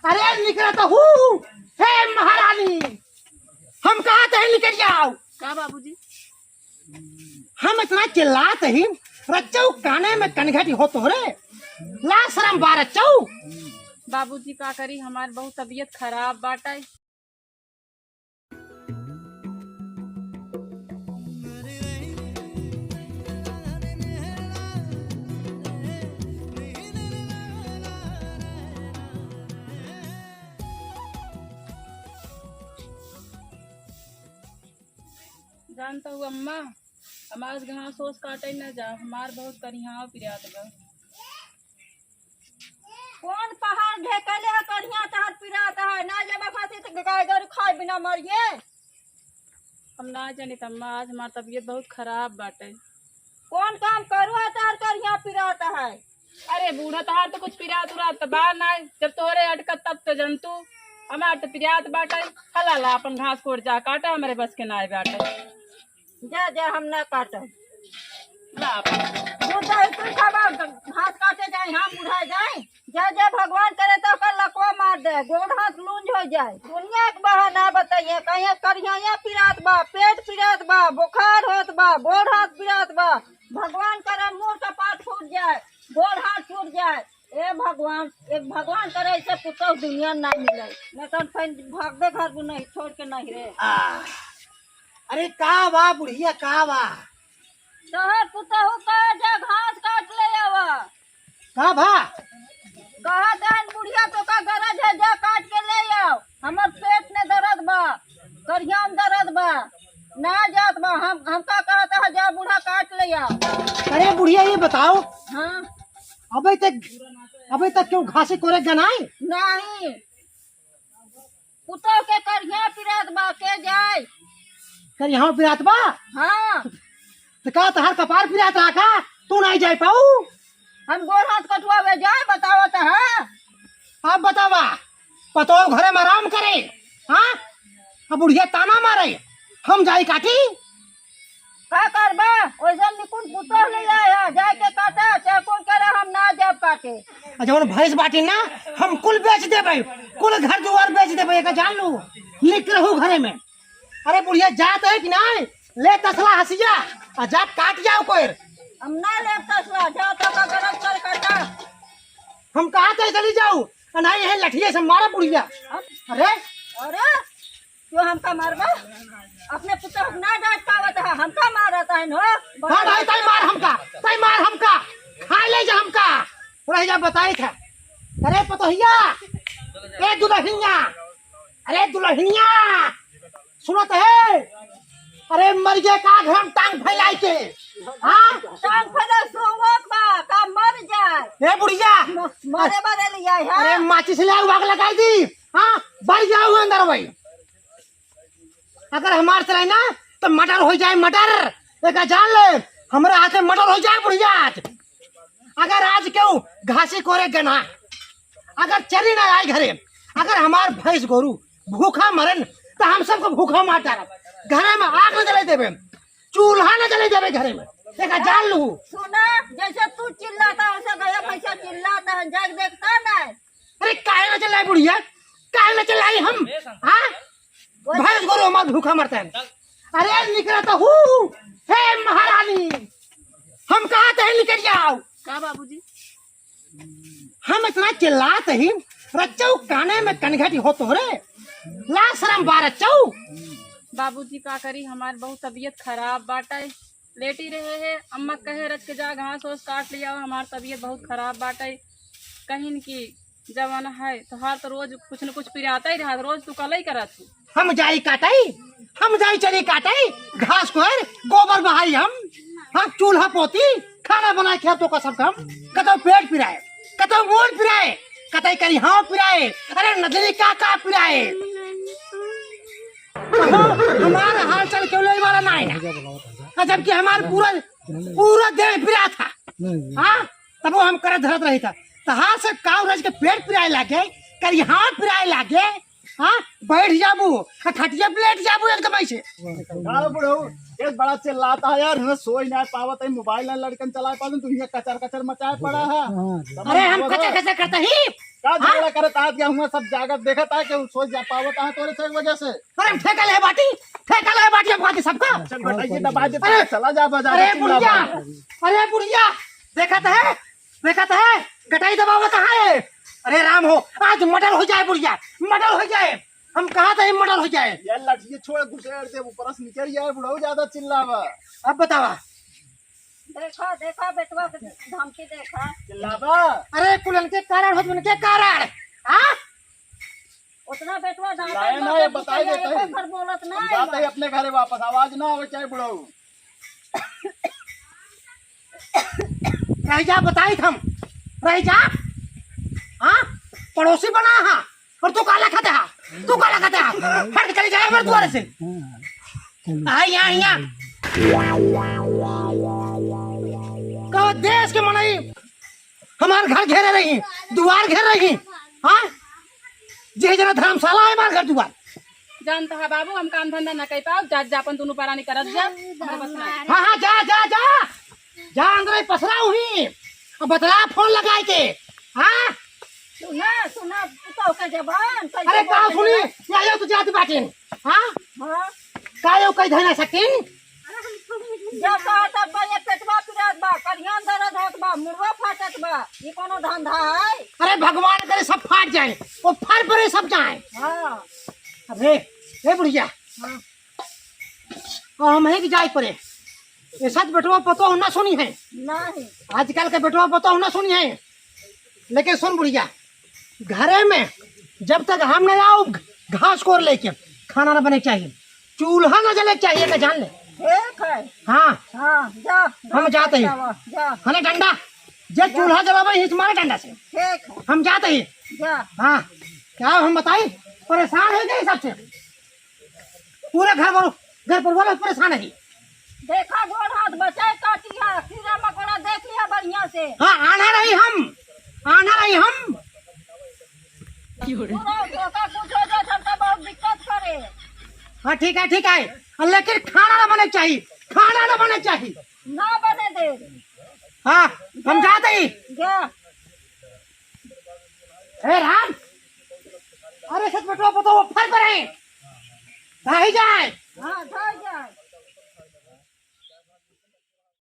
अरे निकला तो हूँ। हे महारानी, हम कहा थे निकल जाओ। का बाबूजी? हम इतना चिल्लाते ही रच्चऊ काने में कनघटी हो तो रे ला शरम बार रच्चऊ। बाबूजी का करी, हमारी बहुत तबीयत खराब बाटे। जानता हूँ अम्मा, हमारे घास सोच काटे न जा, हमार बहुत करिया पिरात बा। कौन पहाड़ ढेकले है करिया तहर पिरात है ना जब खाती तो गाय गरु खाए बिना मरिए। हम ना जानी अम्मा, आज हमारी तबीयत बहुत खराब बाटे। कौन काम करू है तहर करिया पिरात है? अरे बूढ़ा तहार तो कुछ पिरात उरात तो बार ना, जब तोरे अटकत तब तो जंतु हमार तो पिरात बाटे। हला ला अपन घास कोड़ जा काटा, हमारे बस के नाय बाटे। जा जा हम ना काटब। ला अपन दूध दही तू खाबा, घास काटे जाए हम बुढ़ा जाए। जा जा भगवान करे तो कर लकवा मार दे, गोड़ हाथ लूंज हो जाए। दुनिया के बहाना बताइए, कहीं करिया पिरात बा, पेट पिरात बा, बुखार होत बा, गोड़ हाथ पिरात बा। भगवान करे मुंह कपाट फूट जाए, गोड़ हाथ टूट जाए। ए भगवान, एक भगवान करे ऐसे पुतौ दुनिया ना मिले, नहीं तो भागदे घर को नहीं छोड़ के नहीं रे। अरे का बा बुढ़िया का बा? तोहर पुतहु कह जा घास काट ले आवा। का भा? कहा दान बुढ़िया तो का गरज है, जा काट के ले आओ। हमर पेट में दर्द बा, करिया में दर्द बा, ना जात बा। हम का कहता है जा बूढ़ा काट ले आओ। अरे बुढ़िया ये बताओ, हाँ अभी तक क्यों घासे कोरे गनाई? नहीं, पुतहु के करिया पिरात बा के जाए। कर यहाँ पिरात बा? हाँ, तो का तहार कपार पिरात रहा का? तू नहीं जाए पाऊ? हम गोड़ हाथ कटवावे जाए बताओ तो। हाँ आप बतावा, पतो घरे में आराम करे। हाँ अब बुढ़िया ताना मारे, हम जाए काटी? का करबा? ओइसन निकुन पुतहु ले आया, जाए के काटा चाहे कौन करे, हम ना जाब काटे। जब भैंस बाटी ना हम कुल बेच देबे, कुल घर दुआर बेच देबे, एक जान लू। लिख रहू घरे में। अरे बुढ़िया जात है कि नहीं? ले तसला हसिया और जा काट जाओ कोई। हम ना ले तसला, जाओ तो का गरज कर काटा। हम कहा थे चली जाऊ, नहीं है लठिए से मारा बुढ़िया। अरे अरे क्यों हमका मारबा? अपने पुत्र ना डांट पावत है, हमका मारत है नो। हाँ भाई तई मार हमका, तई मार हमका, खा ले जा हमका। रह जा बताई था। अरे पतोहिया, ए दुल्हनिया, अरे दुल्हनिया सुनत है? अरे मर गए का घर टांग फैलाई के। हाँ टांग फैले सोवत बा का मर जाए। ए बुढ़िया मरे मरे लिया है। अरे माचिस ले आग लगाई दी। हाँ बढ़ जाओ अंदर भाई। अगर हमारे चलाए ना तो मटर हो जाए, मटर। एक जान ले हमारे हाथ में मटर हो जाए बुढ़िया। अगर आज क्यों घासी कोरे गना, अगर चली ना आए घरे, अगर हमार भैंस गोरू भूखा मरन तो हम सबको भूखा मार डालब। घरे में आग न जले देवे, चूल्हा न जले देवे घरे में, देखा जान लू। सुना, जैसे तू चिल्लाता वैसे गया भैंसा चिल्लाता है, जग देखता ना। अरे काहे न चलाई बुढ़िया, काहे न चलाई हम? हाँ भैंस गोरू हमार भूखा मरता है। अरे निकला तो हूँ। हे महारानी, हम कहा थे निकल जाओ। का बाबूजी? हम इतना चिल्लाते ही रच्चऊ काने में कनघटी हो तो रे ला शरम बार रच्चऊ। बाबूजी का करी, हमारी बहुत तबीयत खराब बाटे। लेटी रहे है, अम्मा कहे रच के जा घास ओस काट लिया, हमारी तबीयत बहुत खराब बाटे। कहीं की जवाना है तो हार तो रोज कुछ न कुछ पिराता ही रहा, रोज तू कल ही करा तू। हम जाई काटाई, हम जाई चली काटाई घास को है, गोबर बहाई हम चूल्हा पोती खाना बना के तो का सब काम। कतो पेट पिराए, कतो मोन पिराए, कतई करी हाँ पिराए, अरे नदली का पिराए। हमारा हाल चल क्यों ले वाला नहीं ना, जबकि हमारा पूरा देह पिरा था। हाँ तब वो हम करत धरत रही था, तो हाथ से काव रज के पेट पिराए लागे, करी हाँ पिराए लागे। हाँ बैठ जाबू, खटिया प्लेट जाबू एकदम ऐसे। ये बड़ा चिल्लाता है यार, हमें सोई ना पावत है, मोबाइल ना लड़कन चला पाते, तू ये कचर कचर मचाए पड़ा है। अरे हम कचर कचर करते ही का झगड़ा करत आज गया हूँ, सब जागत देखत है कि सो जा पावत है तोरे से वजह से। अरे हम ठेका ले बाटी, ठेका ले बाटी हम बाटी सबका। चल बेटा ये दबा दे, चला जा बाजार। अरे बुढ़िया, अरे बुढ़िया, देखत है गटाई दबाव कहाँ है? अरे राम हो, आज मर्डर हो जाए बुढ़िया, मर्डर हो जाए। हम कहा था मर्डर हो जाए। ये लड़की छोड़ गुसेड़ दे, ऊपर से निकल जाए, बुढ़ाऊ ज्यादा चिल्लावा। अब बतावा। देखा देखा बेटवा के धमकी देखा। चिल्लावा अरे कुलन के कारण हो, के कारण हाँ उतना बेटवा लाए ना, ये बताई देते हैं। पर बोलत हम नहीं जाते हैं अपने घरे वापस, आवाज ना आवे चाहे बुढ़ाऊ। रह जा, बताई हम रह जा। हाँ पड़ोसी बना हा, और तू काला खाता है, तू काला खाता है। हट के चली जाए मेरे द्वार से। यहाँ कहो देश के मनाई हमारे घर घेरे रही, द्वार घेर रही। हाँ जे जना धर्मशाला है हमारे घर द्वार। जानता है बाबू, हम काम धंधा न कर पाओ, जात जापन दोनों परानी करत जा हमारे बस में। हाँ हाँ जा जा जा जा, अंदर पसरा हुई बतला फोन लगाए के। हाँ सुना सुना तो के जबान अरे का सुनी या तो जाती बाटे। हाँ हां कायो कई धना सकिन जब कहा तब बा ये पेटवा पिरात बा, करियान दर्द होत बा, मुड़वा फाटत बा, ये कोनो धंधा है? अरे भगवान करे सब फाट जाए, वो फर पड़े सब जाए। हां अरे ए बुढ़िया, हां हम है कि जाए पड़े। ये सच बेटवा पतो होना सुनी है, नहीं आजकल के बेटवा पतो होना सुनी है। लेकिन सुन बुढ़िया, घरे में जब तक हम न आओ घास कोर लेके खाना न बने चाहिए, चूल्हा न जले चाहिए का जान ले। ठीक है। हाँ हां जा हम जाते ही जा हने डंडा जे चूल्हा जलावे हिच मारे डंडा से। ठीक है हम जाते ही। जा। हाँ क्या हम बताई, परेशान है गए सबसे, पूरे घर पर वाले परेशान है। देखा गोड़ हाथ बचाए काटिया, कीड़ा मकोड़ा देख लिया बढ़िया से। हाँ आना रही हम पूरा धोखा कुछ हो जाए सबका बहुत दिक्कत करे। हाँ ठीक है, लेकिन खाना न बने चाहिए, खाना न बने चाहिए। ना बने दे। हाँ हम जाते ही। जा हे राम, अरे सच बेटवा पतो वो फर पर है, रह जाए। हाँ जा जा।